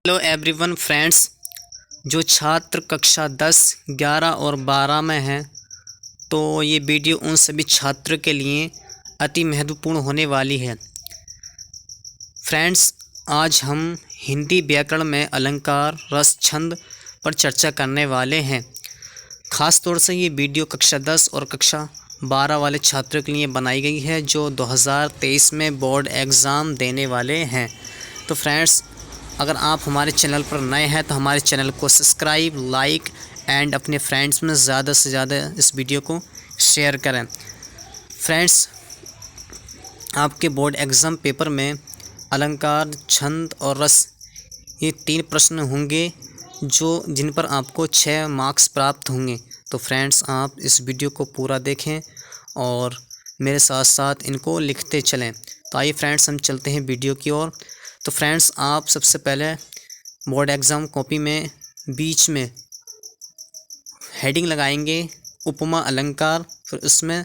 Hello everyone friends, जो छात्र कक्षा 10, 11 और 12 में हैं तो ये वीडियो उन सभी छात्रों के लिए अति महत्वपूर्ण होने वाली है। फ्रेंड्स, आज हम हिंदी व्याकरण में अलंकार, रस, छंद पर चर्चा करने वाले हैं। ख़ास तौर से ये वीडियो कक्षा 10 और कक्षा 12 वाले छात्रों के लिए बनाई गई है जो 2023 में बोर्ड एग्ज़ाम देने वाले हैं। तो फ्रेंड्स, अगर आप हमारे चैनल पर नए हैं तो हमारे चैनल को सब्सक्राइब, लाइक एंड अपने फ्रेंड्स में ज़्यादा से ज़्यादा इस वीडियो को शेयर करें। फ्रेंड्स, आपके बोर्ड एग्ज़ाम पेपर में अलंकार, छंद और रस ये 3 प्रश्न होंगे जिन पर आपको 6 मार्क्स प्राप्त होंगे। तो फ्रेंड्स, आप इस वीडियो को पूरा देखें और मेरे साथ साथ इनको लिखते चलें। तो आइए फ्रेंड्स, हम चलते हैं वीडियो की ओर। तो फ्रेंड्स, आप सबसे पहले बोर्ड एग्ज़ाम कॉपी में बीच में हेडिंग लगाएंगे उपमा अलंकार, फिर उसमें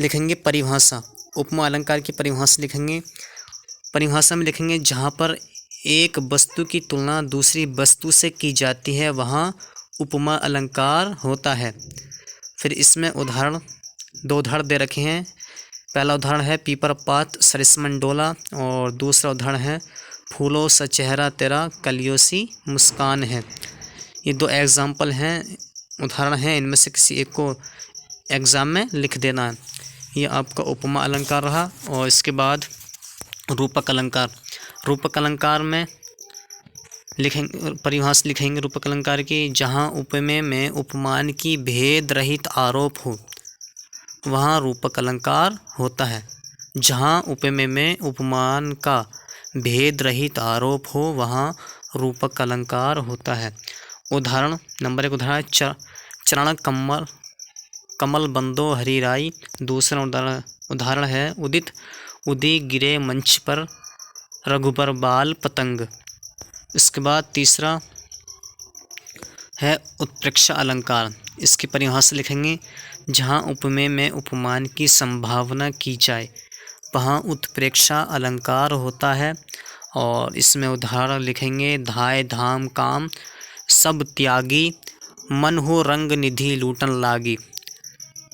लिखेंगे परिभाषा। उपमा अलंकार की परिभाषा लिखेंगे। परिभाषा में लिखेंगे जहाँ पर एक वस्तु की तुलना दूसरी वस्तु से की जाती है वहाँ उपमा अलंकार होता है। फिर इसमें उदाहरण 2 उदाहरण दे रखे हैं। पहला उदाहरण है पीपर पात सरिसमन डोला और दूसरा उदाहरण है फूलों सा चेहरा तेरा कलियों सी मुस्कान है। ये 2 एग्जाम्पल हैं, उदाहरण हैं। इनमें से किसी एक को एग्ज़ाम में लिख देना है। ये आपका उपमा अलंकार रहा। और इसके बाद रूपक अलंकार। रूपक अलंकार में लिखेंगे, परिभाषा लिखेंगे रूपक अलंकार की, जहाँ उपमेय में उपमान की भेद रहित आरोप हो वहाँ रूपक अलंकार होता है। जहाँ उपमेय में उपमान का भेद रहित आरोप हो वहाँ रूपक अलंकार होता है। उदाहरण नंबर 1 उदाहरण चरण कमल बंदो हरिराई। दूसरा उदाहरण है उदित उदी गिरे मंच पर रघुबर बाल पतंग। इसके बाद तीसरा है उत्प्रेक्षा अलंकार। इसकी परिभाषा लिखेंगे जहाँ उपमेय में उपमान की संभावना की जाए वहाँ उत्प्रेक्षा अलंकार होता है। और इसमें उदाहरण लिखेंगे धाय धाम काम सब त्यागी मन हो रंग निधि लूटन लागी।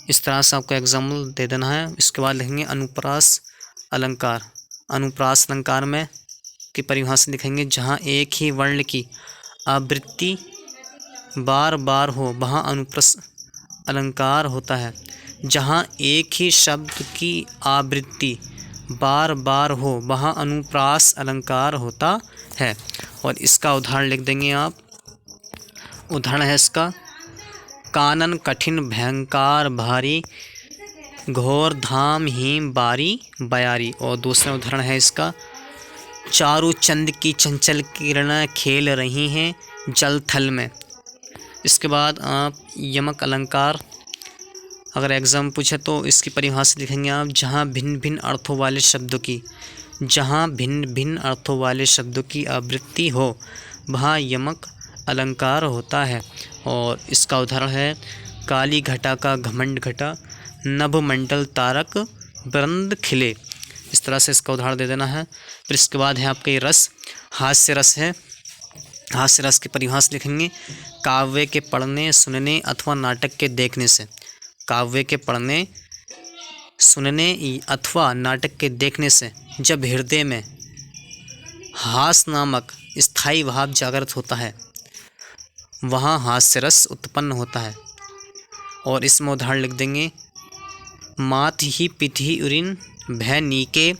इस तरह से आपको एग्जाम्पल दे देना है। इसके बाद लिखेंगे अनुप्रास अलंकार। अनुप्रास अलंकार में की परिभाषा लिखेंगे जहाँ एक ही वर्ण की आवृत्ति बार बार हो वहाँ अनुप्रास अलंकार होता है। जहाँ एक ही शब्द की आवृत्ति बार बार हो वहाँ अनुप्रास अलंकार होता है। और इसका उदाहरण लिख देंगे आप। उदाहरण है इसका कानन कठिन भयंकर भारी घोर धाम हिम बारी बयारी। और दूसरा उदाहरण है इसका चारू चंद की चंचल किरणें खेल रही हैं जल थल में। इसके बाद आप यमक अलंकार, अगर एग्ज़ाम पूछे तो इसकी परिभाषा लिखेंगे आप जहाँ भिन्न भिन्न अर्थों वाले शब्दों की आवृत्ति हो वहाँ यमक अलंकार होता है। और इसका उदाहरण है काली घटा का घमंड घटा नभ मंडल तारक वृंद खिले। इस तरह से इसका उदाहरण दे देना है। फिर इसके बाद है आपका ये रस, हास्य रस है। हास्य रस की परिभाषा लिखेंगे काव्य के पढ़ने, सुनने अथवा नाटक के देखने से। काव्य के पढ़ने, सुनने अथवा नाटक के देखने से जब हृदय में हास नामक स्थायी भाव जागृत होता है वहाँ हास्य रस उत्पन्न होता है। और इसमें उदाहरण लिख देंगे मात ही पिथि उरिन भय नीके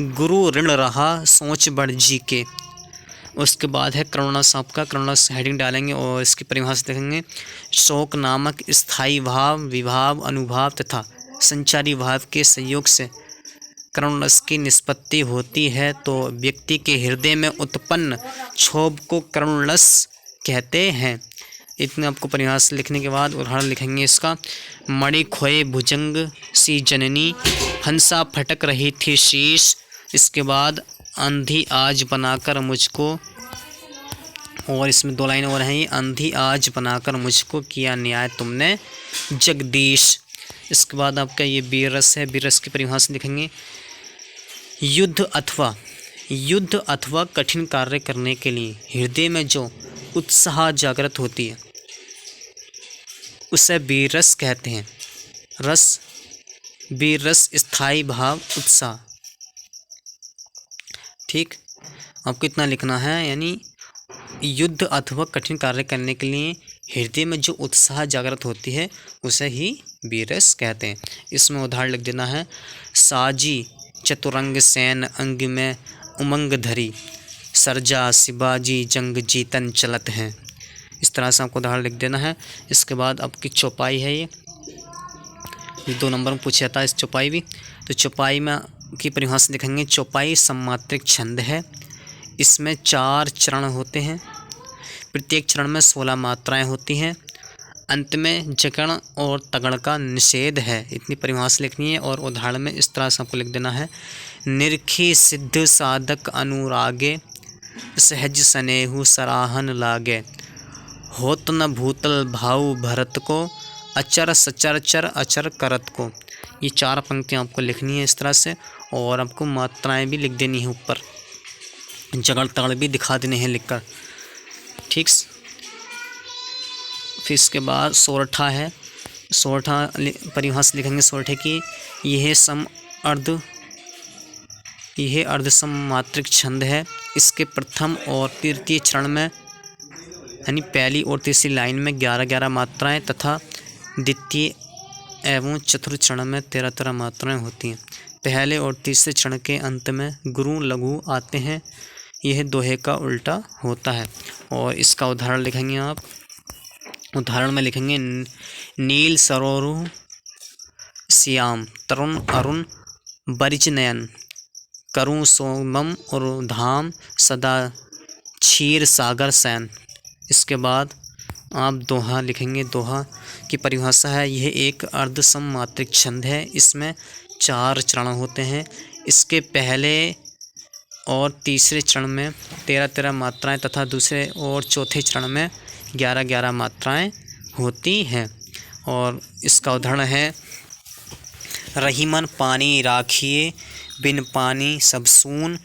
गुरु ऋण रहा सोच बढ़ जी के। उसके बाद है करुणा सांप का। करुणा हेडिंग डालेंगे और इसकी परिभाषा देखेंगे शोक नामक स्थायी भाव, विभाव, अनुभाव तथा संचारी भाव के संयोग से करुण रस की निष्पत्ति होती है तो व्यक्ति के हृदय में उत्पन्न क्षोभ को करुण रस कहते हैं। इतने आपको परिभाषा लिखने के बाद उदाहरण लिखेंगे इसका मणि खोए भुजंग सी जननी हंसा फटक रही थी शीश। इसके बाद अंधी आज बनाकर मुझको, और इसमें 2 लाइन और हैं, अंधी आज बनाकर मुझको किया न्याय तुमने जगदीश। इसके बाद आपका ये बीरस है। बीरस की परिभाषा लिखेंगे युद्ध अथवा युद्ध अथवा कठिन कार्य करने के लिए हृदय में जो उत्साह जागृत होती है उसे वीर रस कहते हैं। रस, वीर रस, स्थायी भाव, उत्साह। ठीक, आपको इतना लिखना है, यानी युद्ध अथवा कठिन कार्य करने के लिए हृदय में जो उत्साह जागृत होती है उसे ही वीर रस कहते हैं। इसमें उदाहरण लिख देना है, साजी चतुरंग सैन अंग में उमंग धरी, सरजा शिवाजी जंग जीतन चलत हैं। इस तरह से आपको उदाहरण लिख देना है। इसके बाद आपकी चौपाई है, ये 2 नंबर में पूछा था इस चौपाई भी। तो चौपाई में की परिभाषा लिखेंगे, चौपाई सममात्रिक छंद है। इसमें 4 चरण होते हैं, प्रत्येक चरण में 16 मात्राएं होती हैं। अंत में जकड़ और तगड़ का निषेध है। इतनी परिभाषा लिखनी है। और उदाहरण में इस तरह से आपको लिख देना है, निरखी सिद्ध साधक अनुरागे, सहज स्नेहु सराहन लागे, होत न भूतल भाव भरत को, अचर सचर चर अचर करत को। ये 4 पंक्तियाँ आपको लिखनी है इस तरह से। और आपको मात्राएं भी लिख देनी है ऊपर, जगड़ तगड़ भी दिखा देने हैं लिखकर। ठीक, फिर इसके बाद सोरठा है। सोरठा परिभाषा लिखेंगे सोरठे की, यह अर्ध सममात्रिक छंद है। इसके प्रथम और तृतीय चरण में, यानी पहली और तीसरी लाइन में 11-11 मात्राएं तथा द्वितीय एवं चतुर्थ चरण में 13-13 मात्राएं होती हैं। पहले और तीसरे चरण के अंत में गुरु लघु आते हैं। यह दोहे का उल्टा होता है। और इसका उदाहरण लिखेंगे आप। उदाहरण में लिखेंगे, नील सरोरु श्याम, तरुण अरुण बरिज नयन, करूँ सोमम और धाम, सदा क्षीर सागर सैन। इसके बाद आप दोहा लिखेंगे। दोहा की परिभाषा है, यह एक अर्ध सममात्रिक छंद है। इसमें 4 चरण होते हैं। इसके पहले और तीसरे चरण में 13-13 मात्राएं तथा दूसरे और चौथे चरण में 11-11 मात्राएं होती हैं। और इसका उदाहरण है, रहीमन पानी राखिए, बिन पानी सब सून,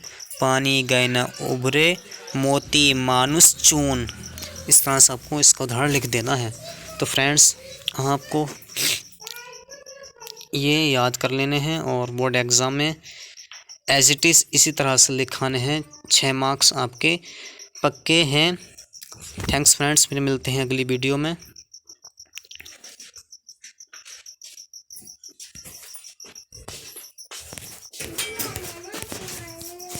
पानी गए न उभरे, मोती मानुष चून। इस तरह से आपको इसका उदाहरण लिख देना है। तो फ्रेंड्स, आपको ये याद कर लेने हैं और बोर्ड एग्ज़ाम में एज इट इज़ इसी तरह से लिखाने हैं। 6 मार्क्स आपके पक्के हैं। थैंक्स फ्रेंड्स, फिर मिलते हैं अगली वीडियो में।